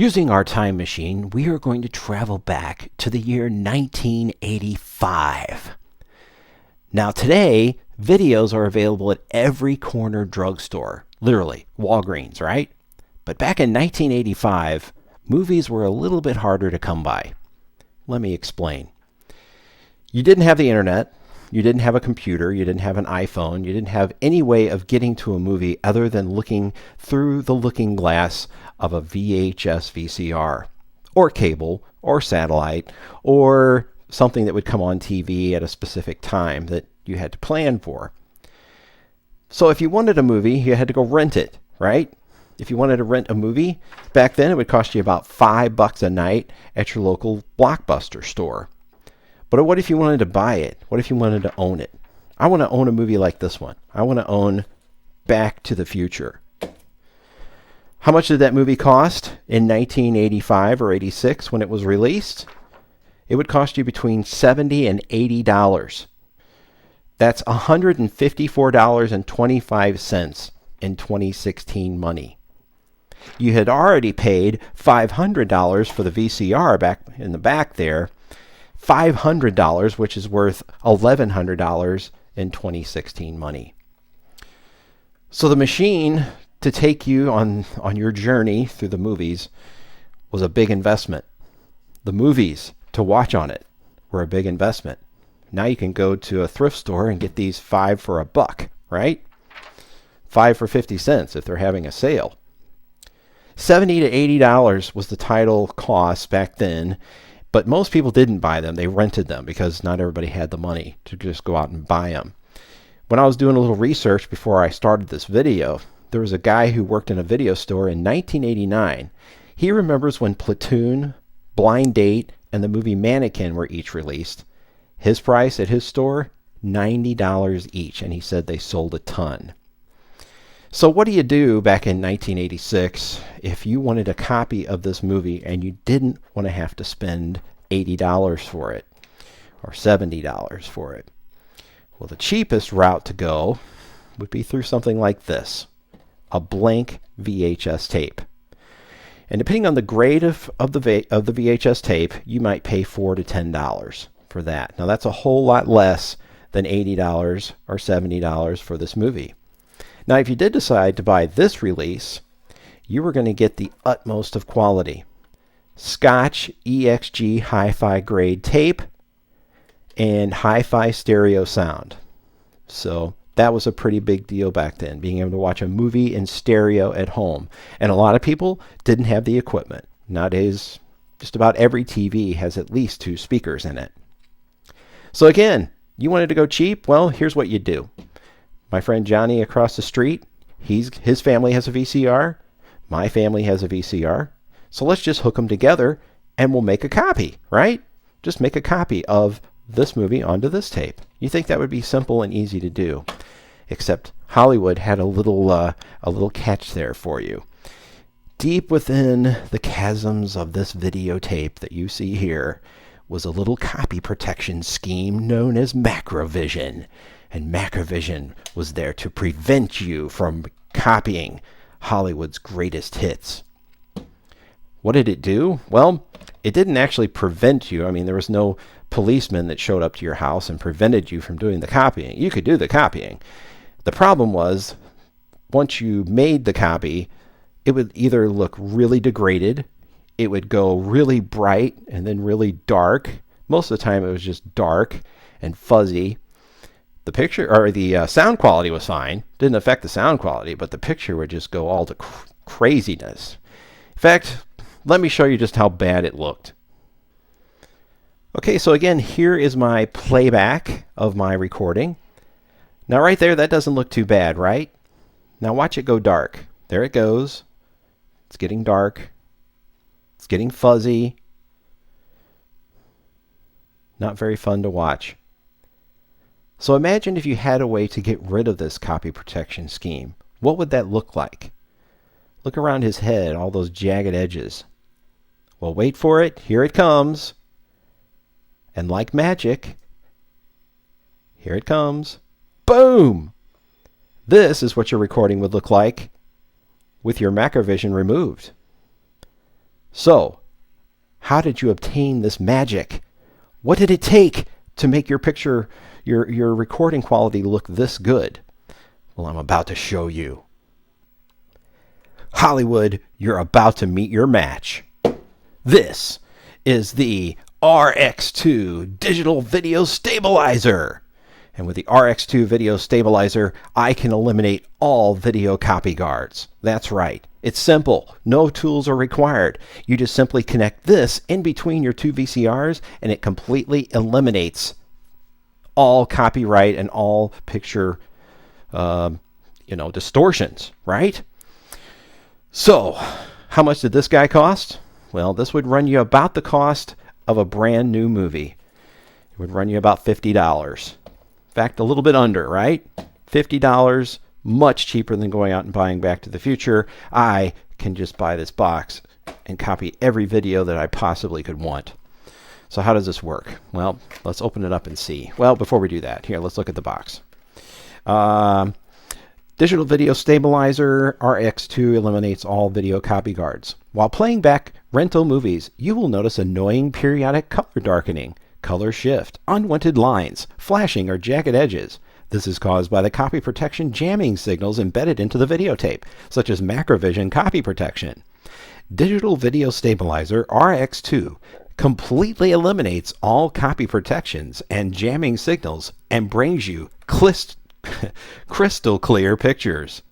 Using our time machine, we are going to travel back to the year 1985. Now today, videos are available at every corner drugstore, literally, Walgreens, right? But back in 1985, movies were a little bit harder to come by. Let me explain. You didn't have the internet, you didn't have a computer, you didn't have an iPhone, you didn't have any way of getting to a movie other than looking through the looking glass of a VHS VCR, or cable, or satellite, or something that would come on TV at a specific time that you had to plan for. So if you wanted a movie, you had to go rent it, right? If you wanted to rent a movie, back then it would cost you about $5 a night at your local Blockbuster store. But what if you wanted to buy it? What if you wanted to own it? I want to own a movie like this one. I want to own Back to the Future. How much did that movie cost in 1985 or 86 when it was released? It would cost you between $70 and $80. That's $154.25 in 2016 money. You had already paid $500 for the VCR back in the back there. $500, which is worth $1,100 in 2016 money. So the machine to take you on your journey through the movies was a big investment. The movies to watch on it were a big investment. Now you can go to a thrift store and get these 5 for $1, right? 5 for 50 cents if they're having a sale. $70 to $80 was the title cost back then. But most people didn't buy them. They rented them because not everybody had the money to just go out and buy them. When I was doing a little research before I started this video, there was a guy who worked in a video store in 1989. He remembers when Platoon, Blind Date, and the movie Mannequin were each released. His price at his store, $90 each, and he said they sold a ton. So what do you do back in 1986 if you wanted a copy of this movie and you didn't want to have to spend $80 for it or $70 for it? Well, the cheapest route to go would be through something like this, a blank VHS tape. And depending on the grade of the VHS tape, you might pay $4 to $10 for that. Now that's a whole lot less than $80 or $70 for this movie. Now, if you did decide to buy this release, you were going to get the utmost of quality. Scotch EXG hi-fi grade tape and hi-fi stereo sound. So that was a pretty big deal back then, being able to watch a movie in stereo at home. And a lot of people didn't have the equipment. Nowadays, just about every TV has at least 2 speakers in it. So again, you wanted to go cheap? Well, here's what you do. My friend Johnny across the street, his family has a VCR. My family has a VCR. So let's just hook them together and we'll make a copy, right? Just make a copy of this movie onto this tape. You think that would be simple and easy to do. Except Hollywood had a little catch there for you. Deep within the chasms of this videotape that you see here was a little copy protection scheme known as Macrovision. And Macrovision was there to prevent you from copying Hollywood's greatest hits. What did it do? Well, it didn't actually prevent you. I mean, there was no policeman that showed up to your house and prevented you from doing the copying. You could do the copying. The problem was, once you made the copy, it would either look really degraded, it would go really bright and then really dark. Most of the time it was just dark and fuzzy. The picture or the sound quality was fine. Didn't affect the sound quality, but the picture would just go all to craziness. In fact, let me show you just how bad it looked. Okay, so again, here is my playback of my recording. Now right there, that doesn't look too bad, right? Now watch it go dark. There it goes. It's getting dark. It's getting fuzzy. Not very fun to watch. So imagine if you had a way to get rid of this copy protection scheme. What would that look like? Look around his head, all those jagged edges. Well, wait for it. Here it comes. And like magic, here it comes. Boom! This is what your recording would look like with your Macrovision removed. So, how did you obtain this magic? What did it take to make your picture, your recording quality look this good? Well, I'm about to show you. Hollywood, you're about to meet your match. This is the RX2 Digital Video Stabilizer. And with the RX2 Video Stabilizer, I can eliminate all video copy guards. That's right. It's simple. No tools are required. You just simply connect this in between your two VCRs, and it completely eliminates all copyright and all picture, distortions, right? So, how much did this guy cost? Well, this would run you about the cost of a brand new movie. It would run you about $50. In fact, a little bit under, right? $50, much cheaper than going out and buying Back to the Future. I can just buy this box and copy every video that I possibly could want. So how does this work? Well, let's open it up and see. Well, before we do that, here, let's look at the box. Digital Video Stabilizer RX2 eliminates all video copy guards. While playing back rental movies, you will notice annoying periodic color darkening, color shift, unwanted lines, flashing, or jagged edges. This is caused by the copy protection jamming signals embedded into the videotape, such as macrovision copy protection. Digital Video Stabilizer RX2 completely eliminates all copy protections and jamming signals and brings you crystal clear pictures.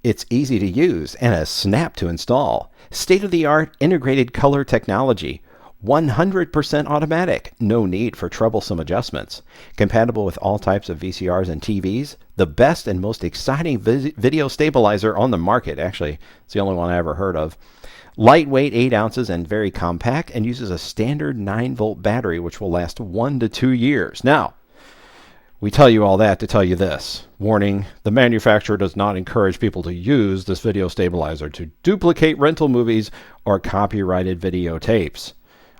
It's easy to use and a snap to install. State-of-the-art integrated color technology. 100% automatic. No need for troublesome adjustments. Compatible with all types of VCRs and TVs. The best and most exciting video stabilizer on the market. Actually, it's the only one I ever heard of. Lightweight, 8 ounces, and very compact, and uses a standard 9-volt battery, which will last 1 to 2 years. Now, we tell you all that to tell you this. Warning, the manufacturer does not encourage people to use this video stabilizer to duplicate rental movies or copyrighted videotapes.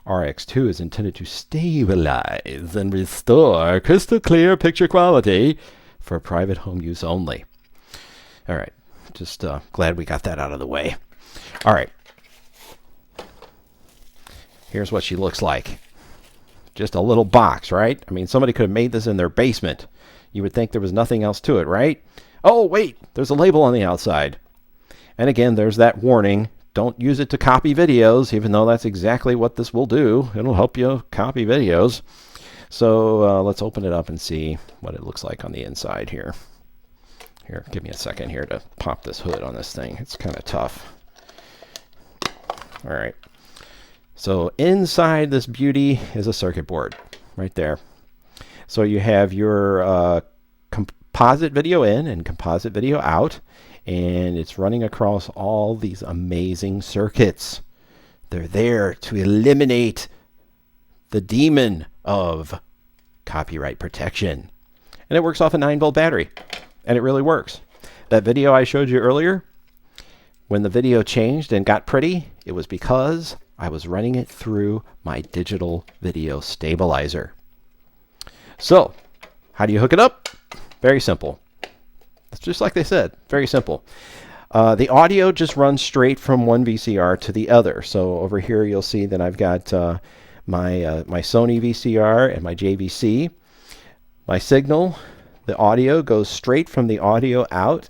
RX2 is intended to stabilize and restore crystal clear picture quality for private home use only. All right, just glad we got that out of the way. All right, here's what she looks like. Just a little box, right? I mean, somebody could have made this in their basement. You would think there was nothing else to it, right? Oh, wait, there's a label on the outside. And again, there's that warning. Don't use it to copy videos, even though that's exactly what this will do. It'll help you copy videos. So let's open it up and see what it looks like on the inside here. Here, give me a second here to pop this hood on this thing. It's kind of tough. All right. So inside this beauty is a circuit board right there. So you have your composite video in and composite video out, and it's running across all these amazing circuits. They're there to eliminate the demon of copyright protection. And it works off a 9-volt battery, and it really works. That video I showed you earlier, when the video changed and got pretty, it was because I was running it through my digital video stabilizer. So, how do you hook it up? Very simple. It's just like they said, very simple. The audio just runs straight from one VCR to the other. So over here you'll see that I've got my Sony VCR and my JVC. My signal, the audio goes straight from the audio out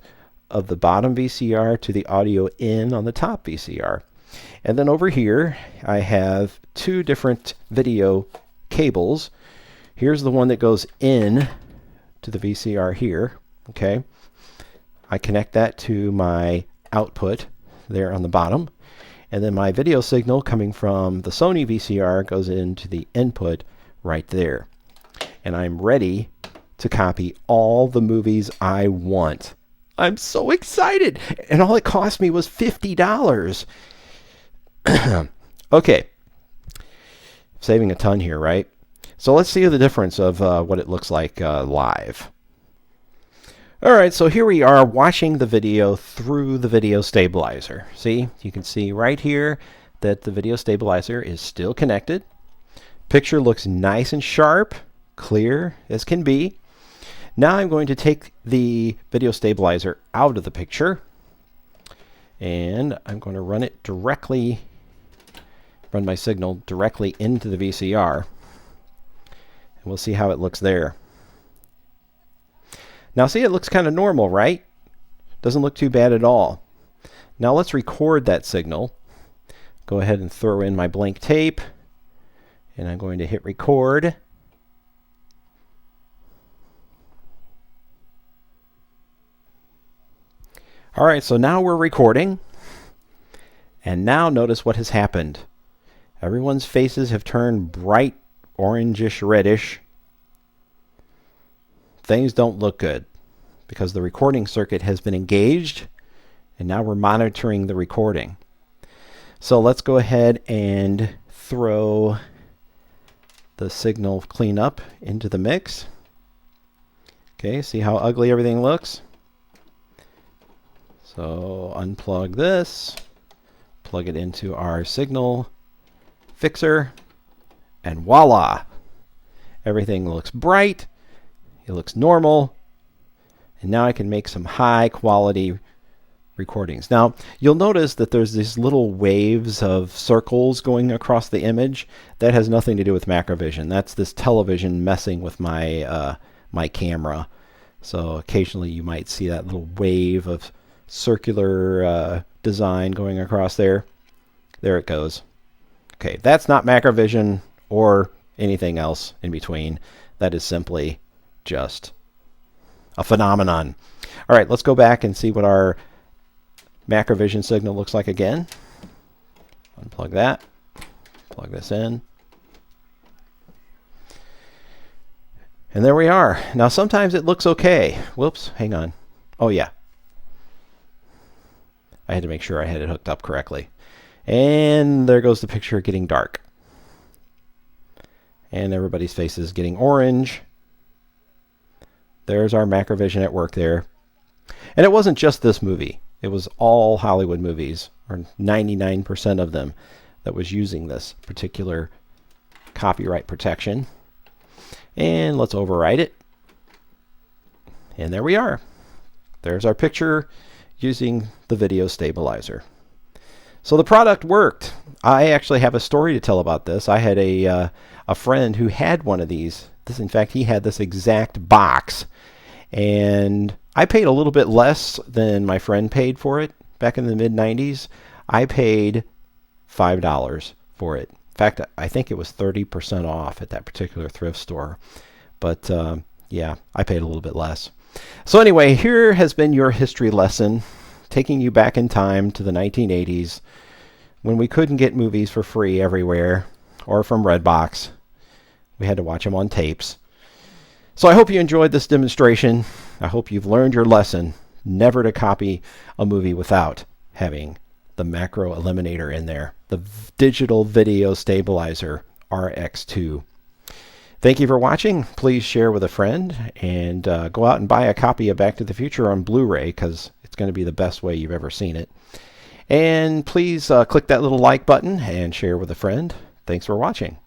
of the bottom VCR to the audio in on the top VCR. And then over here, I have 2 different video cables. Here's the one that goes in to the VCR here, okay? I connect that to my output there on the bottom. And then my video signal coming from the Sony VCR goes into the input right there. And I'm ready to copy all the movies I want. I'm so excited! And all it cost me was $50. Okay, saving a ton here, right? So let's see the difference of what it looks like live. All right, so here we are watching the video through the video stabilizer. See, you can see right here that the video stabilizer is still connected. Picture looks nice and sharp, clear as can be. Now I'm going to take the video stabilizer out of the picture, And I'm going to run my signal directly into the VCR. And we'll see how it looks there. Now see, it looks kind of normal, right? Doesn't look too bad at all. Now let's record that signal. Go ahead and throw in my blank tape. And I'm going to hit record. All right, so now we're recording. And now notice what has happened. Everyone's faces have turned bright orangish reddish. Things don't look good because the recording circuit has been engaged, and now we're monitoring the recording. So let's go ahead and throw the signal cleanup into the mix. Okay, see how ugly everything looks? So unplug this, plug it into our signal fixer, and voila! Everything looks bright, it looks normal, and now I can make some high quality recordings. Now, you'll notice that there's these little waves of circles going across the image. That has nothing to do with macrovision. That's this television messing with my my camera. So occasionally you might see that little wave of circular design going across there. There it goes. Okay, that's not macrovision or anything else in between. That is simply just a phenomenon. All right, let's go back and see what our macrovision signal looks like again. Unplug that. Plug this in. And there we are. Now sometimes it looks okay. Whoops, hang on. Oh yeah. I had to make sure I had it hooked up correctly. And there goes the picture getting dark. And everybody's face is getting orange. There's our macrovision at work there. And it wasn't just this movie. It was all Hollywood movies, or 99% of them, that was using this particular copyright protection. And let's override it. And there we are. There's our picture using the video stabilizer. So the product worked. I actually have a story to tell about this. I had a friend who had one of these. In fact, he had this exact box. And I paid a little bit less than my friend paid for it back in the mid-90s. I paid $5 for it. In fact, I think it was 30% off at that particular thrift store. But yeah, I paid a little bit less. So anyway, here has been your history lesson, taking you back in time to the 1980s when we couldn't get movies for free everywhere or from Redbox. We had to watch them on tapes. So I hope you enjoyed this demonstration. I hope you've learned your lesson, never to copy a movie without having the macro eliminator in there, the digital video stabilizer RX2. Thank you for watching. Please share with a friend and go out and buy a copy of Back to the Future on Blu-ray because it's going to be the best way you've ever seen it. And please click that little like button and share with a friend. Thanks for watching.